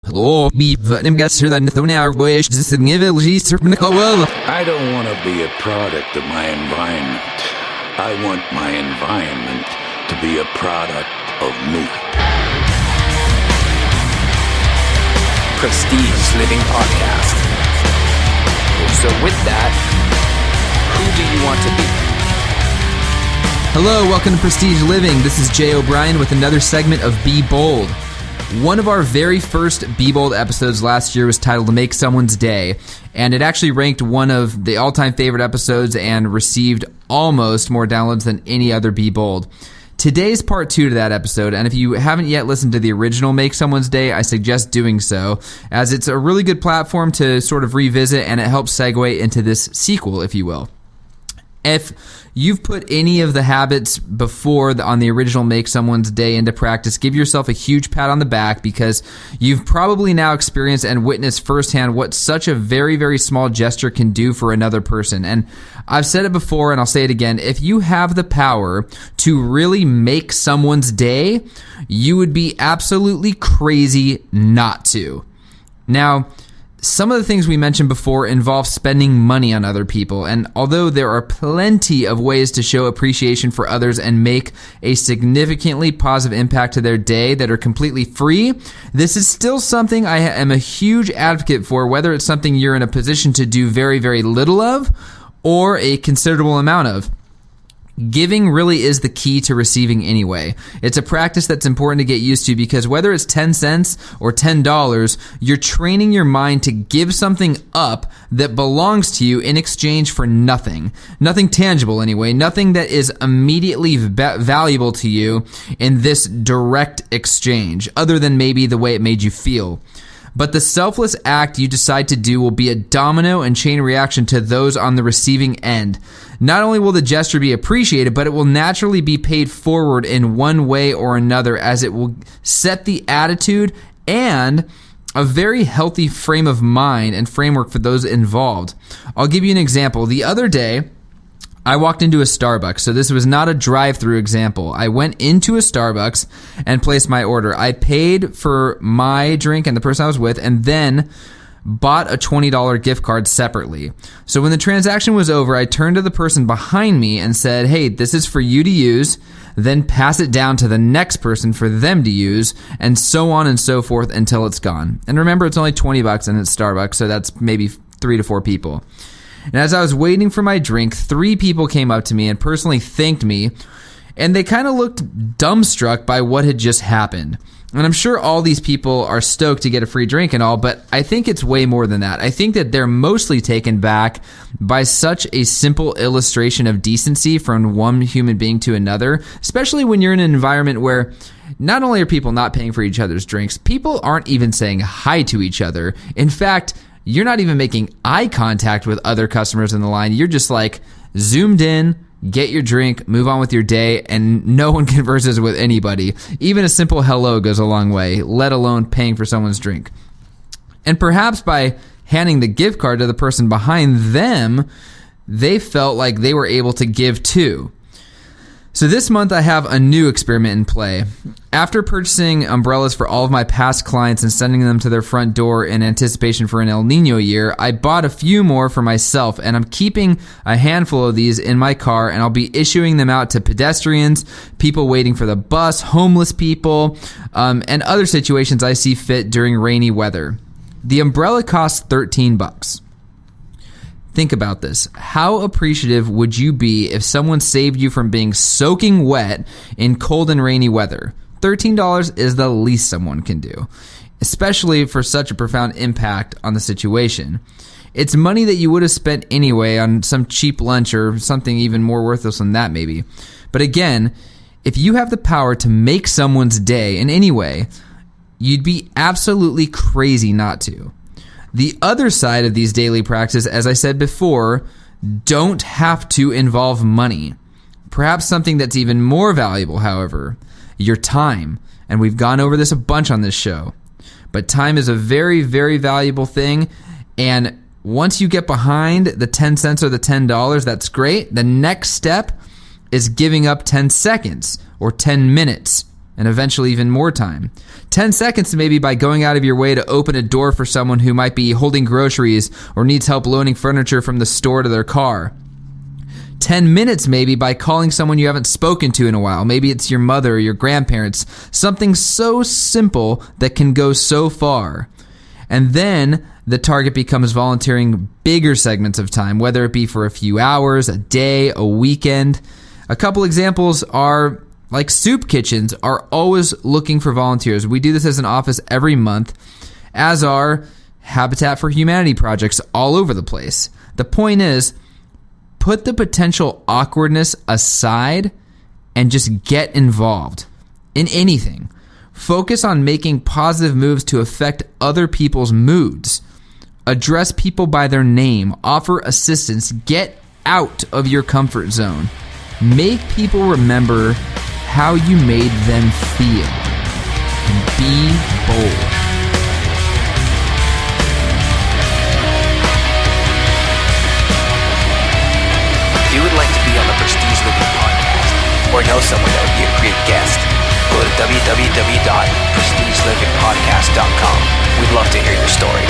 I don't want to be a product of my environment. I want my environment to be a product of me. Prestige Living Podcast. So with that, who do you want to be? Hello, welcome to Prestige Living. This is Jay O'Brien with another segment of Be Bold. One of our very first Be Bold episodes last year was titled Make Someone's Day, and it actually ranked one of the all-time favorite episodes and received almost more downloads than any other Be Bold. Today's part 2 to that episode, and if you haven't yet listened to the original Make Someone's Day, I suggest doing so, as it's a really good platform to sort of revisit, and it helps segue into this sequel, if you will. If you've put any of the habits before on the original Make Someone's Day into practice, give yourself a huge pat on the back, because you've probably now experienced and witnessed firsthand what such a very, very small gesture can do for another person. And I've said it before and I'll say it again, if you have the power to really make someone's day, you would be absolutely crazy not to. Now, some of the things we mentioned before involve spending money on other people, and although there are plenty of ways to show appreciation for others and make a significantly positive impact to their day that are completely free, this is still something I am a huge advocate for, whether it's something you're in a position to do very, very little of or a considerable amount of. Giving really is the key to receiving anyway. It's a practice that's important to get used to, because whether it's 10 cents or $10, you're training your mind to give something up that belongs to you in exchange for nothing. Nothing tangible anyway, nothing that is immediately valuable to you in this direct exchange, other than maybe the way it made you feel. But the selfless act you decide to do will be a domino and chain reaction to those on the receiving end. Not only will the gesture be appreciated, but it will naturally be paid forward in one way or another, as it will set the attitude and a very healthy frame of mind and framework for those involved. I'll give you an example. The other day, I walked into a Starbucks, so this was not a drive-through example. I went into a Starbucks and placed my order. I paid for my drink and the person I was with, and then bought a $20 gift card separately. So when the transaction was over, I turned to the person behind me and said, "Hey, this is for you to use," then pass it down to the next person for them to use, and so on and so forth until it's gone. And remember, it's only $20 and it's Starbucks, so that's maybe 3 to 4 people. And as I was waiting for my drink, 3 people came up to me and personally thanked me, and they kind of looked dumbstruck by what had just happened. And I'm sure all these people are stoked to get a free drink and all, but I think it's way more than that. I think that they're mostly taken back by such a simple illustration of decency from one human being to another, especially when you're in an environment where not only are people not paying for each other's drinks, people aren't even saying hi to each other. In fact, you're not even making eye contact with other customers in the line. You're just like zoomed in, get your drink, move on with your day, and no one converses with anybody. Even a simple hello goes a long way, let alone paying for someone's drink. And perhaps by handing the gift card to the person behind them, they felt like they were able to give too. So this month I have a new experiment in play. After purchasing umbrellas for all of my past clients and sending them to their front door in anticipation for an El Nino year, I bought a few more for myself, and I'm keeping a handful of these in my car, and I'll be issuing them out to pedestrians, people waiting for the bus, homeless people, and other situations I see fit during rainy weather. The umbrella costs $13. Think about this. How appreciative would you be if someone saved you from being soaking wet in cold and rainy weather? $13 is the least someone can do, especially for such a profound impact on the situation. It's money that you would have spent anyway on some cheap lunch or something even more worthless than that maybe. But again, if you have the power to make someone's day in any way, you'd be absolutely crazy not to. The other side of these daily practices, as I said before, don't have to involve money. Perhaps something that's even more valuable, however, your time. And we've gone over this a bunch on this show. But time is a very, very valuable thing. And once you get behind the 10 cents or the $10, that's great. The next step is giving up 10 seconds or 10 minutes and eventually even more time. 10 seconds maybe by going out of your way to open a door for someone who might be holding groceries or needs help loading furniture from the store to their car. 10 minutes maybe by calling someone you haven't spoken to in a while. Maybe it's your mother or your grandparents. Something so simple that can go so far. And then the target becomes volunteering bigger segments of time, whether it be for a few hours, a day, a weekend. A couple examples are like soup kitchens are always looking for volunteers. We do this as an office every month, as are Habitat for Humanity projects all over the place. The point is, put the potential awkwardness aside and just get involved in anything. Focus on making positive moves to affect other people's moods. Address people by their name. Offer assistance. Get out of your comfort zone. Make people remember how you made them feel. And be bold. If you would like to be on the Prestige Living Podcast or know someone that would be a great guest, go to www.prestigelivingpodcast.com. We'd love to hear your story.